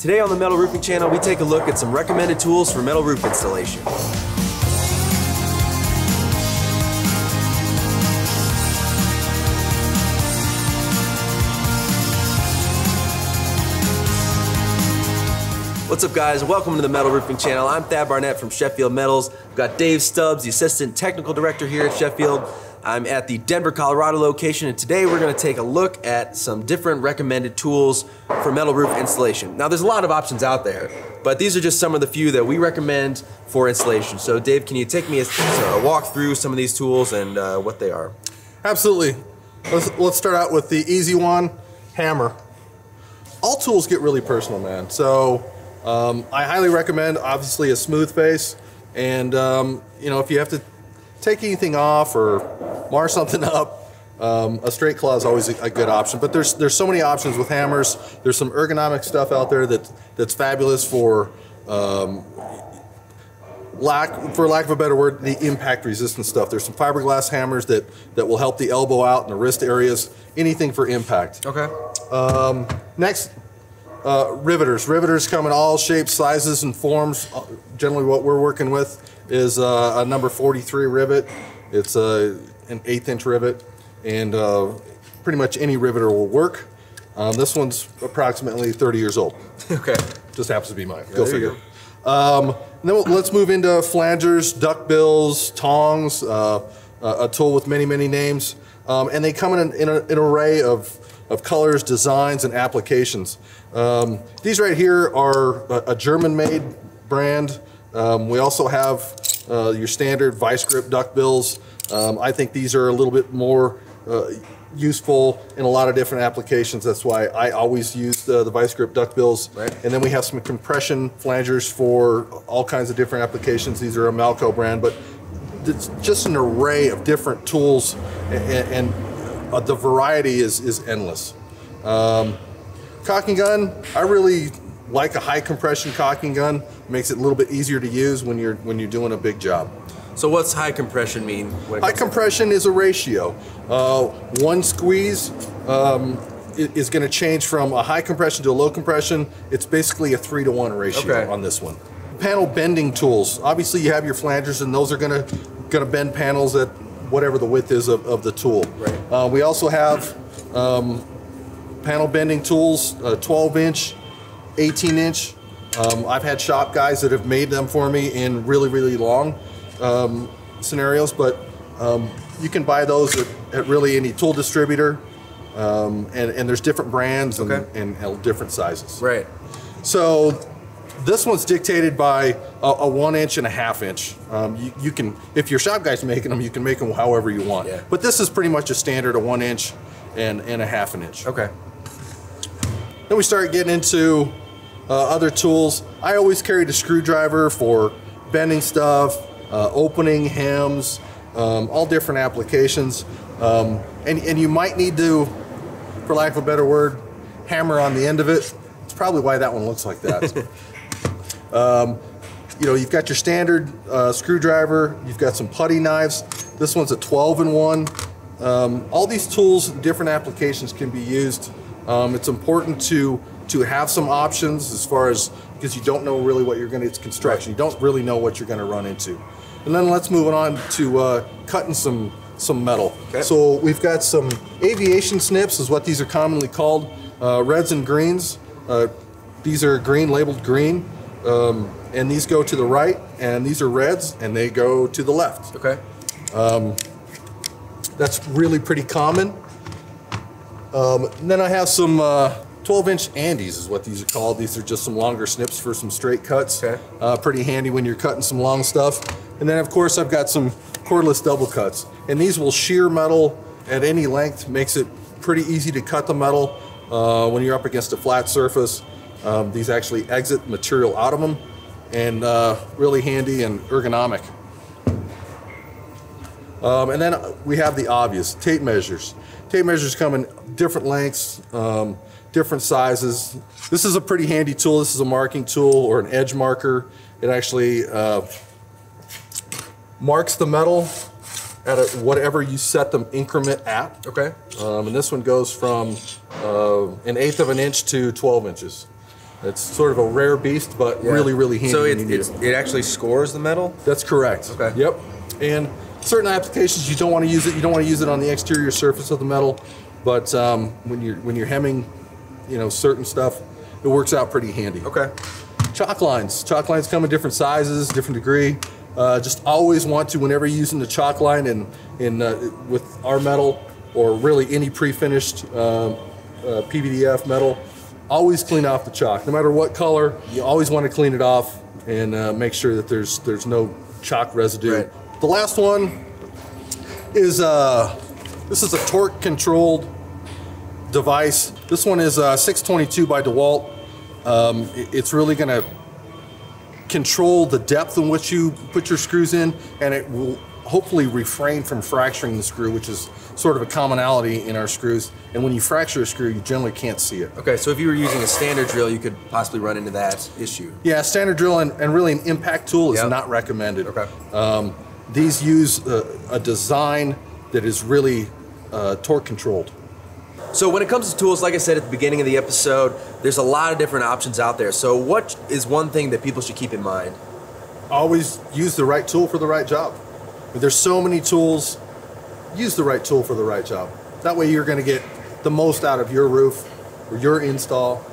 Today on the Metal Roofing channel, we take a look at some recommended tools for metal roof installation. What's up, guys? Welcome to the Metal Roofing channel. I'm Thad Barnett from Sheffield Metals. We've got Dave Stubbs, the Assistant Technical Director here at Sheffield. I'm at the Denver, Colorado location, and today we're going to take a look at some different recommended tools for metal roof installation. Now, there's a lot of options out there, but these are just some of the few that we recommend for installation. So, Dave, can you take me a walk through some of these tools and what they are? Absolutely. Let's start out with the easy one, hammer. All tools get really personal, man. So I highly recommend, obviously, a smooth face, and you know, if you have to take anything off or mar something up, a straight claw is always a good option. But there's so many options with hammers. There's some ergonomic stuff out there that's fabulous for lack of a better word, the impact resistant stuff. There's some fiberglass hammers that will help the elbow out and the wrist areas. Anything for impact. Okay. Next, riveters. Riveters come in all shapes, sizes, and forms. Generally, what we're working with is a number 43 rivet. It's an 1/8 inch rivet, and pretty much any riveter will work. This one's approximately 30 years old. Okay. Just happens to be mine. Go figure. Then let's move into flangers, duckbills, tongs, a tool with many, many names. And they come in an array of colors, designs, and applications. These right here are a German-made brand. We also have your standard Vise grip duckbills. I think these are a little bit more useful in a lot of different applications. That's why I always use the Vise grip duckbills. Right. And then we have some compression flangers for all kinds of different applications. These are a Malco brand, but it's just an array of different tools, and the variety is endless. Caulking gun, I really like a high compression caulking gun. It makes it a little bit easier to use when you're doing a big job. So what's high compression mean? High compression is a ratio. One squeeze is going to change from a high compression to a low compression. It's basically a 3-to-1 ratio on this one. Panel bending tools. Obviously, you have your flangers, and those are going to bend panels at whatever the width is of the tool. Right. We also have panel bending tools, 12-inch, 18-inch. I've had shop guys that have made them for me in really, really long scenarios, but you can buy those at really any tool distributor, and there's different brands and different sizes. Right. So this one's dictated by a 1-inch and a 1/2 inch. You can, if your shop guy's making them, you can make them however you want. Yeah. But this is pretty much a standard, a 1-inch and a 1/2 inch. Okay. Then we start getting into other tools. I always carried a screwdriver for bending stuff, opening hems, all different applications. And you might need to, for lack of a better word, hammer on the end of it. It's probably why that one looks like that. You know, you've got your standard screwdriver, you've got some putty knives. This one's a 12-in-1. All these tools, different applications can be used. It's important to have some options as far as, because you don't know really what you're going to, it's construction. You don't really know what you're going to run into. And then let's move on to cutting some metal. Okay. So we've got some aviation snips is what these are commonly called, reds and greens. These are green, labeled green, and these go to the right, and these are reds, and they go to the left. Okay. That's really pretty common. Then I have some 12-inch Andes is what these are called. These are just some longer snips for some straight cuts. Okay. Pretty handy when you're cutting some long stuff. And then, of course, I've got some cordless double cuts. And these will shear metal at any length. Makes it pretty easy to cut the metal when you're up against a flat surface. These actually exit material out of them, and really handy and ergonomic. And then we have the obvious, tape measures. Tape measures come in different lengths, different sizes. This is a pretty handy tool. This is a marking tool or an edge marker. It actually marks the metal at whatever you set them increment at. Okay. And this one goes from 1/8 of an inch to 12 inches. It's sort of a rare beast, but really handy. So it actually scores the metal? That's correct. Okay. Yep. And certain applications you don't want to use it. You don't want to use it on the exterior surface of the metal, but when you're hemming, you know, certain stuff, it works out pretty handy. Okay. Chalk lines. Chalk lines come in different sizes, different degree. Just always want to, whenever you're using the chalk line with our metal or really any pre-finished PVDF metal, always clean off the chalk. No matter what color, you always want to clean it off and make sure that there's no chalk residue. Right. The last one is this is a torque controlled device. This one is 622 by DeWalt. It's really going to control the depth in which you put your screws in, and it will hopefully refrain from fracturing the screw, which is sort of a commonality in our screws. And when you fracture a screw, you generally can't see it. Okay, so if you were using a standard drill, you could possibly run into that issue. Yeah, standard drill and really an impact tool is not recommended. Okay. These use a design that is really torque controlled. So when it comes to tools, like I said at the beginning of the episode, there's a lot of different options out there. So what is one thing that people should keep in mind? Always use the right tool for the right job. There's so many tools. Use the right tool for the right job. That way you're going to get the most out of your roof or your install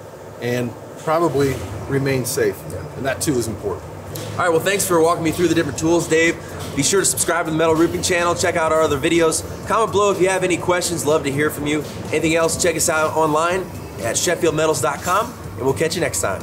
and probably remain safe. And that too is important. All right, well, thanks for walking me through the different tools, Dave. Be sure to subscribe to the Metal Roofing channel. Check out our other videos. Comment below if you have any questions. Love to hear from you. Anything else, check us out online at SheffieldMetals.com, and we'll catch you next time.